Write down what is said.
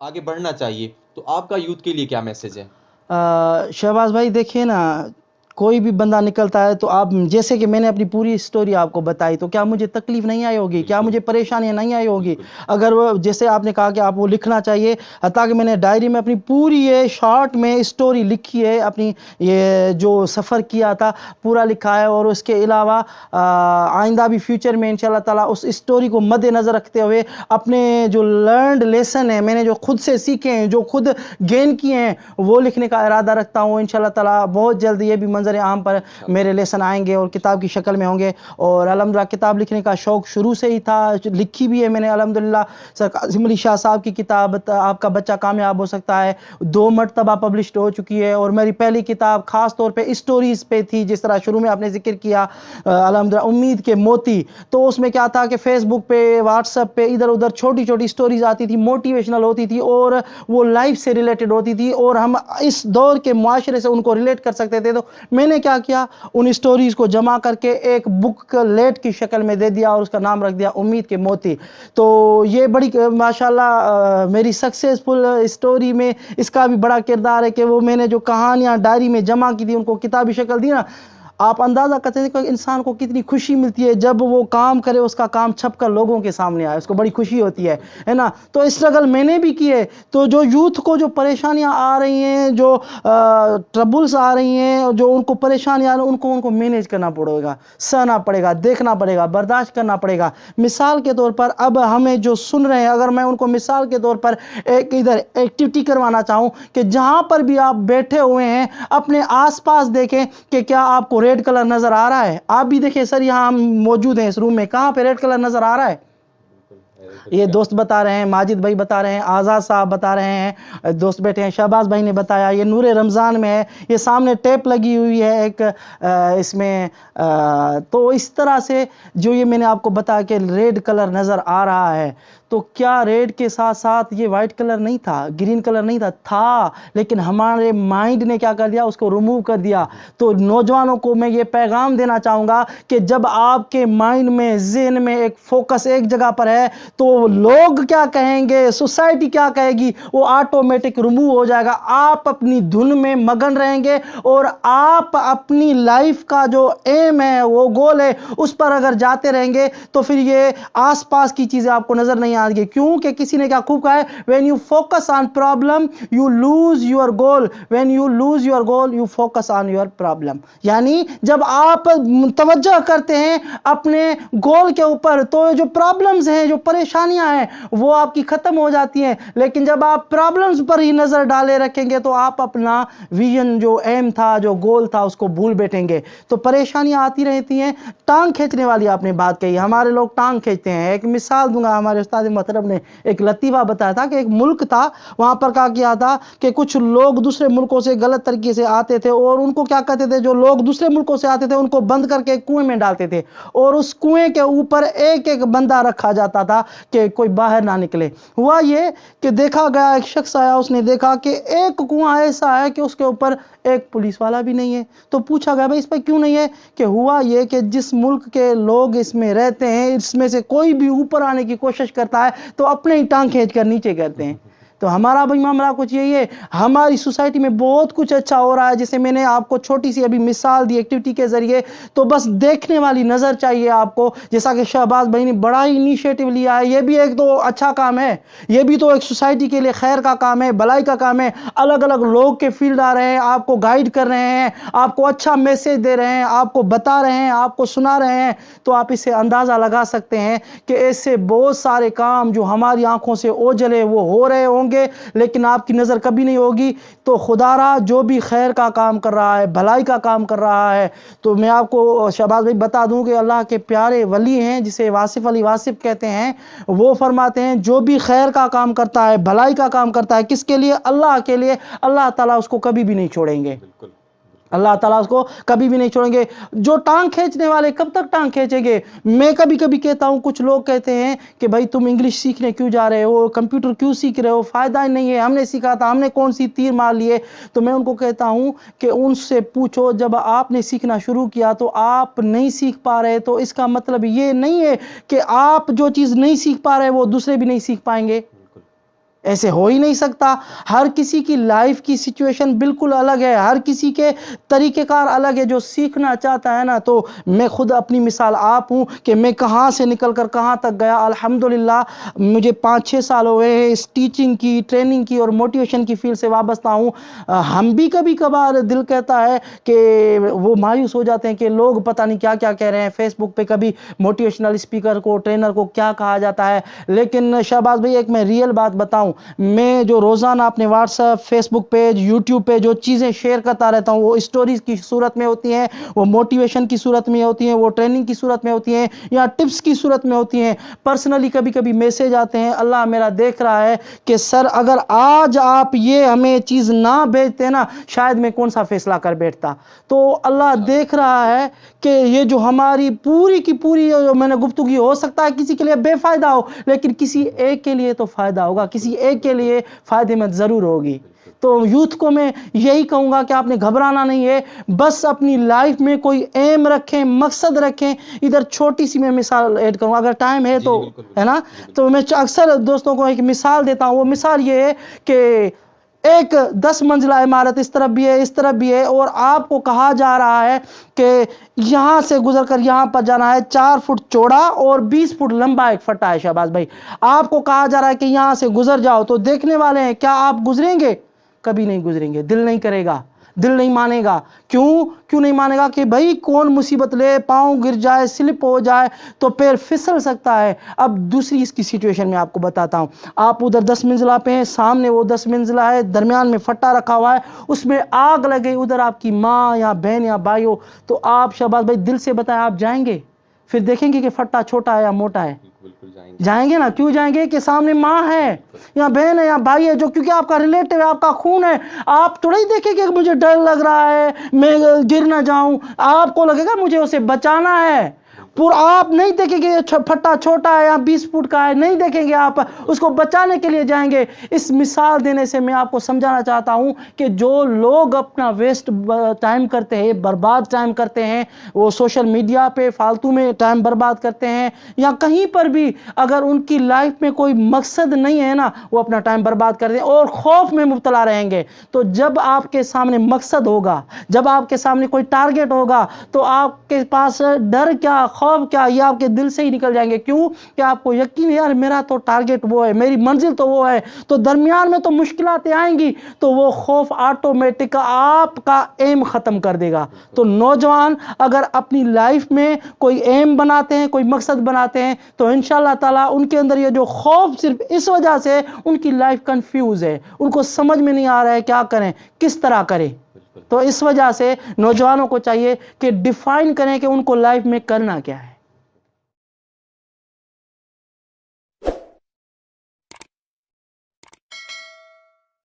آگے بڑھنا چاہیے، تو آپ کا یوتھ کے لیے کیا میسج ہے؟ شہباز بھائی دیکھیے نا، کوئی بھی بندہ نکلتا ہے تو آپ جیسے کہ میں نے اپنی پوری سٹوری آپ کو بتائی، تو کیا مجھے تکلیف نہیں آئی ہوگی؟ کیا مجھے پریشانیاں نہیں آئی ہوگی؟ اگر وہ جیسے آپ نے کہا کہ آپ وہ لکھنا چاہیے، حتیٰ کہ میں نے ڈائری میں اپنی پوری یہ شارٹ میں سٹوری لکھی ہے، اپنی یہ جو سفر کیا تھا پورا لکھا ہے، اور اس کے علاوہ آئندہ بھی فیوچر میں انشاءاللہ تعالیٰ اس سٹوری کو مد نظر رکھتے ہوئے اپنے جو لرنڈ لیسن ہیں، میں نے جو خود سے سیکھے ہیں، جو خود گین کیے ہیں، وہ لکھنے کا ارادہ رکھتا ہوں انشاءاللہ تعالیٰ۔ بہت جلد یہ بھی منظر عام پر میرے لیسن آئیں گے اور کتاب کی شکل میں ہوں گے، اور الحمدللہ کتاب لکھنے کا شوق شروع سے ہی تھا، لکھی بھی ہے میں نے الحمدللہ۔ سر قاسم علی شاہ صاحب کی کتاب آپ کا بچہ کامیاب ہو سکتا ہے 2 مرتبہ پبلشڈ ہو چکی ہے، اور میری پہلی کتاب خاص طور پہ اسٹوریز پہ تھی، جس طرح شروع میں آپ نے ذکر کیا الحمدللہ امید کے موتی، تو اس میں کیا تھا کہ فیس بک پہ، واٹس ایپ پہ ادھر ادھر چھوٹی چھوٹی اسٹوریز آتی تھی، موٹیویشنل ہوتی تھی، اور وہ لائف سے ریلیٹڈ ہوتی تھی، اور ہم اس دور کے معاشرے سے ان کو ریلیٹ کر سکتے تھے۔ تو میں نے کیا کیا، ان اسٹوریز کو جمع کر کے ایک بک لیٹ کی شکل میں دے دیا، اور اس کا نام رکھ دیا امید کے موتی۔ تو یہ بڑی ماشاءاللہ میری سکسیسفل اسٹوری میں اس کا بھی بڑا کردار ہے کہ وہ میں نے جو کہانیاں ڈائری میں جمع کی تھی ان کو کتابی شکل دی نا، آپ اندازہ کرتے ہیں کہ انسان کو کتنی خوشی ملتی ہے جب وہ کام کرے، اس کا کام چھپ کر لوگوں کے سامنے آئے، اس کو بڑی خوشی ہوتی ہے نا۔ تو اسٹرگل میں نے بھی کیے، تو جو یوتھ کو جو پریشانیاں آ رہی ہیں، جو ٹربلز آ رہی ہیں، جو ان کو پریشانیاں آ رہی ہیں، ان کو مینیج کرنا پڑے گا، سہنا پڑے گا، دیکھنا پڑے گا، برداشت کرنا پڑے گا۔ مثال کے طور پر اب ہمیں جو سن رہے ہیں، اگر میں ان کو مثال کے طور پر ایک ادھر ایکٹیویٹی کروانا چاہوں کہ جہاں پر بھی آپ بیٹھے ہوئے ہیں اپنے آس پاس دیکھیں کہ کیا آپ کو ریڈ کلر نظر آ رہا ہے۔ آپ بھی دیکھیں سر، یہاں ہم موجود ہیں اس روم میں، کہاں پہ ریڈ کلر نظر آ رہا ہے؟ یہ دوست بتا رہے ہیں، ماجد بھائی بتا رہے ہیں، آزاد صاحب بتا رہے ہیں، دوست بیٹھے ہیں، شہباز بھائی نے بتایا، یہ نور رمضان میں ہے، یہ سامنے ٹیپ لگی ہوئی ہے ایک اس میں، تو اس طرح سے جو یہ میں نے آپ کو بتایا کہ ریڈ کلر نظر آ رہا ہے، تو کیا ریڈ کے ساتھ ساتھ یہ وائٹ کلر نہیں تھا، گرین کلر نہیں تھا، لیکن ہمارے مائنڈ نے کیا کر دیا، اس کو ریموو کر دیا۔ تو نوجوانوں کو میں یہ پیغام دینا چاہوں گا کہ جب آپ کے مائنڈ میں، ذہن میں ایک فوکس ایک جگہ پر ہے، تو لوگ کیا کہیں گے، سوسائٹی کیا کہے گی، وہ آٹومیٹک ریموو ہو جائے گا۔ آپ اپنی دھن میں مگن رہیں گے، اور آپ اپنی لائف کا جو ایم ہے، وہ گول ہے، اس پر اگر جاتے رہیں گے تو پھر یہ آس پاس کی چیزیں آپ کو نظر نہیں آئیں گی، کیونکہ کسی نے کیا خوب کہا ہے، when you focus on problem you lose your goal, when you lose your goal you focus on your problem۔ یعنی جب آپ توجہ کرتے ہیں اپنے گول کے اوپر تو جو پرابلمز ہیں، جو پریشانیاں ہیں، وہ آپ کی ختم ہو جاتی ہیں، لیکن جب آپ پرابلمز پر ہی نظر ڈالے رکھیں گے تو آپ اپنا ویژن، جو ایم تھا، جو گول تھا، اس کو بھول بیٹھیں گے۔ تو پریشانیاں آتی رہتی ہیں، ٹانگ کھینچنے والی آپ نے بات کہی، ہمارے لوگ ٹانگ کھینچتے ہیں۔ ایک مثال دوں گا، ہمارے استاد محترم نے ایک لطیفہ بتایا تھا کہ ایک ملک تھا، وہاں پر کیا تھا کہ کچھ لوگ دوسرے ملکوں سے غلط طریقے سے آتے تھے، اور ان کو کیا کہتے تھے، جو لوگ دوسرے ملکوں سے آتے تھے ان کو بند کر کے کنویں میں ڈالتے تھے، اور اس کنویں کے اوپر ایک ایک بندہ رکھا جاتا تھا کہ کوئی باہر نہ نکلے۔ ہوا یہ کہ دیکھا گیا، ایک شخص آیا، اس نے دیکھا کہ ایک کنواں ایسا ہے کہ اس کے اوپر ایک پولیس والا بھی نہیں ہے، تو پوچھا گیا بھائی اس پہ کیوں نہیں ہے، کہ ہوا یہ کہ جس ملک کے لوگ اس میں رہتے ہیں، اس میں سے کوئی بھی اوپر آنے کی کوشش کرتا ہے تو اپنے ہی ٹانگ کھینچ کر نیچے کرتے ہیں۔ تو ہمارا بھی معاملہ کچھ یہی ہے، ہماری سوسائٹی میں بہت کچھ اچھا ہو رہا ہے، جیسے میں نے آپ کو چھوٹی سی ابھی مثال دی ایکٹیویٹی کے ذریعے، تو بس دیکھنے والی نظر چاہیے آپ کو، جیسا کہ شہباز بھائی نے بڑا ہی انیشیٹو لیا ہے، یہ بھی ایک تو اچھا کام ہے، یہ بھی تو ایک سوسائٹی کے لیے خیر کا کام ہے، بھلائی کا کام ہے۔ الگ الگ لوگ کے فیلڈ آ رہے ہیں، آپ کو گائیڈ کر رہے ہیں، آپ کو اچھا میسج دے رہے ہیں، آپ کو بتا رہے ہیں، آپ کو سنا رہے ہیں، تو آپ اسے اندازہ لگا سکتے ہیں کہ ایسے بہت سارے کام جو ہماری آنکھوں سے اوجھل ہے وہ ہو رہے ہوں گے، لیکن آپ کی نظر کبھی نہیں ہوگی۔ تو خدا را جو بھی خیر کا کام کر رہا ہے، بھلائی کا کام کر رہا ہے، تو میں آپ کو شہباز بھائی بتا دوں کہ اللہ کے پیارے ولی ہیں جسے واصف علی واصف کہتے ہیں، وہ فرماتے ہیں جو بھی خیر کا کام کرتا ہے، بھلائی کا کام کرتا ہے، کس کے لیے؟ اللہ کے لیے، اللہ تعالیٰ اس کو کبھی بھی نہیں چھوڑیں گے، اللہ تعالیٰ اس کو کبھی بھی نہیں چھوڑیں گے۔ جو ٹانگ کھینچنے والے کب تک ٹانگ کھینچیں گے؟ میں کبھی کبھی کہتا ہوں، کچھ لوگ کہتے ہیں کہ بھائی تم انگلش سیکھنے کیوں جا رہے ہو، کمپیوٹر کیوں سیکھ رہے ہو، فائدہ ہی نہیں ہے، ہم نے سیکھا تھا، ہم نے کون سی تیر مار لیے۔ تو میں ان کو کہتا ہوں کہ ان سے پوچھو، جب آپ نے سیکھنا شروع کیا تو آپ نہیں سیکھ پا رہے، تو اس کا مطلب یہ نہیں ہے کہ آپ جو چیز نہیں سیکھ پا رہے وہ دوسرے بھی نہیں سیکھ پائیں گے۔ ایسے ہو ہی نہیں سکتا. ہر کسی کی لائف کی سچویشن بالکل الگ ہے, ہر کسی کے طریقہ کار الگ ہے. جو سیکھنا چاہتا ہے نا, تو میں خود اپنی مثال آپ ہوں کہ میں کہاں سے نکل کر کہاں تک گیا. الحمدللہ مجھے 5-6 سال ہوئے ہیں اس ٹیچنگ کی, ٹریننگ کی اور موٹیویشن کی فیلڈ سے وابستہ ہوں. ہم بھی کبھی کبھار دل کہتا ہے کہ وہ مایوس ہو جاتے ہیں کہ لوگ پتہ نہیں کیا کیا کہہ رہے ہیں فیس بک پہ, کبھی موٹیویشنل اسپیکر کو, ٹرینر کو کیا کہا جاتا ہے. لیکن شہباز بھائی ایک میں ریئل بات بتاؤں, میں جو روزانہ اپنے واٹس ایپ, فیس بک پیج, یوٹیوب پہ جو چیزیں شیئر کرتا رہتا ہوں, وہ اسٹوریز کی صورت میں ہوتی ہیں, وہ موٹیویشن کی صورت میں ہوتی ہیں, وہ ٹریننگ کی صورت میں ہوتی ہیں, یا ٹپس کی صورت میں ہوتی ہیں. پرسنلی کبھی کبھی میسیج آتے ہیں, اللہ میرا دیکھ رہا ہے کہ سر اگر آج آپ یہ ہمیں چیز نہ بھیجتے نا, شاید میں کون سا فیصلہ کر بیٹھتا. تو اللہ دیکھ رہا ہے کہ یہ جو ہماری پوری کی پوری جو میں نے گفتگو, ہو سکتا ہے کسی کے لیے بے فائدہ ہو, لیکن کسی ایک کے لیے تو فائدہ ہوگا, کسی ایک کے لیے فائدے مند ضرور ہوگی. تو یوتھ کو میں یہی کہوں گا کہ آپ نے گھبرانا نہیں ہے, بس اپنی لائف میں کوئی ایم رکھیں, مقصد رکھیں. ادھر چھوٹی سی میں مثال ایڈ کروں, اگر ٹائم ہے تو, ہے نا, تو میں اکثر دوستوں کو ایک مثال دیتا ہوں. وہ مثال یہ ہے کہ ایک 10 منزلہ عمارت اس طرف بھی ہے, اس طرف بھی ہے, اور آپ کو کہا جا رہا ہے کہ یہاں سے گزر کر یہاں پر جانا ہے. 4 فٹ چوڑا اور 20 فٹ لمبا ایک فٹا ہے. شہباز بھائی آپ کو کہا جا رہا ہے کہ یہاں سے گزر جاؤ, تو دیکھنے والے ہیں, کیا آپ گزریں گے؟ کبھی نہیں گزریں گے, دل نہیں کرے گا, دل نہیں مانے گا. کیوں نہیں مانے گا؟ کہ بھائی کون مصیبت لے, پاؤں گر جائے, سلپ ہو جائے تو پیر پھسل سکتا ہے. اب دوسری اس کی سچویشن میں آپ کو بتاتا ہوں. آپ ادھر 10 منزلہ پہ ہیں, سامنے وہ 10 منزلہ ہے, درمیان میں فٹا رکھا ہوا ہے, اس میں آگ لگے, ادھر آپ کی ماں یا بہن یا بھائی ہو, تو آپ شہباز بھائی دل سے بتائیں آپ جائیں گے؟ پھر دیکھیں گے کہ فٹا چھوٹا ہے یا موٹا ہے. جائیں گے نا, کیوں جائیں گے؟ کہ سامنے ماں ہے یا بہن ہے یا بھائی ہے, جو کیونکہ آپ کا ریلیٹو ہے, آپ کا خون ہے. آپ تھوڑا ہی دیکھیں کہ مجھے ڈر لگ رہا ہے, میں گر نہ جاؤں. آپ کو لگے گا مجھے اسے بچانا ہے. آپ نہیں دیکھیں گے یہ پھٹا چھوٹا ہے یا 20 فٹ کا ہے, نہیں دیکھیں گے, آپ اس کو بچانے کے لیے جائیں گے. اس مثال دینے سے میں آپ کو سمجھانا چاہتا ہوں کہ جو لوگ اپنا ویسٹ ٹائم کرتے ہیں, برباد ٹائم کرتے ہیں, وہ سوشل میڈیا پہ فالتو میں ٹائم برباد کرتے ہیں, یا کہیں پر بھی اگر ان کی لائف میں کوئی مقصد نہیں ہے نا, وہ اپنا ٹائم برباد کر دیں اور خوف میں مبتلا رہیں گے. تو جب آپ کے سامنے مقصد ہوگا, جب آپ کے سامنے کوئی ٹارگٹ ہوگا, تو آپ کے پاس ڈر کیا, خوف کیا, یہ آپ کے دل سے ہی نکل جائیں گے. کیوں کہ آپ کو یقین ہے یار میرا تو ٹارگٹ وہ ہے, میری منزل تو وہ ہے. تو درمیان میں تو مشکلاتیں آئیں گی, تو وہ خوف آٹومیٹک آپ کا ایم ختم کر دے گا. تو نوجوان اگر اپنی لائف میں کوئی ایم بناتے ہیں, کوئی مقصد بناتے ہیں, تو انشاءاللہ تعالیٰ ان کے اندر یہ جو خوف صرف اس وجہ سے ان کی لائف کنفیوز ہے, ان کو سمجھ میں نہیں آ رہا ہے کیا کریں, کس طرح کریں. تو اس وجہ سے نوجوانوں کو چاہیے کہ ڈیفائن کریں کہ ان کو لائف میں کرنا کیا ہے.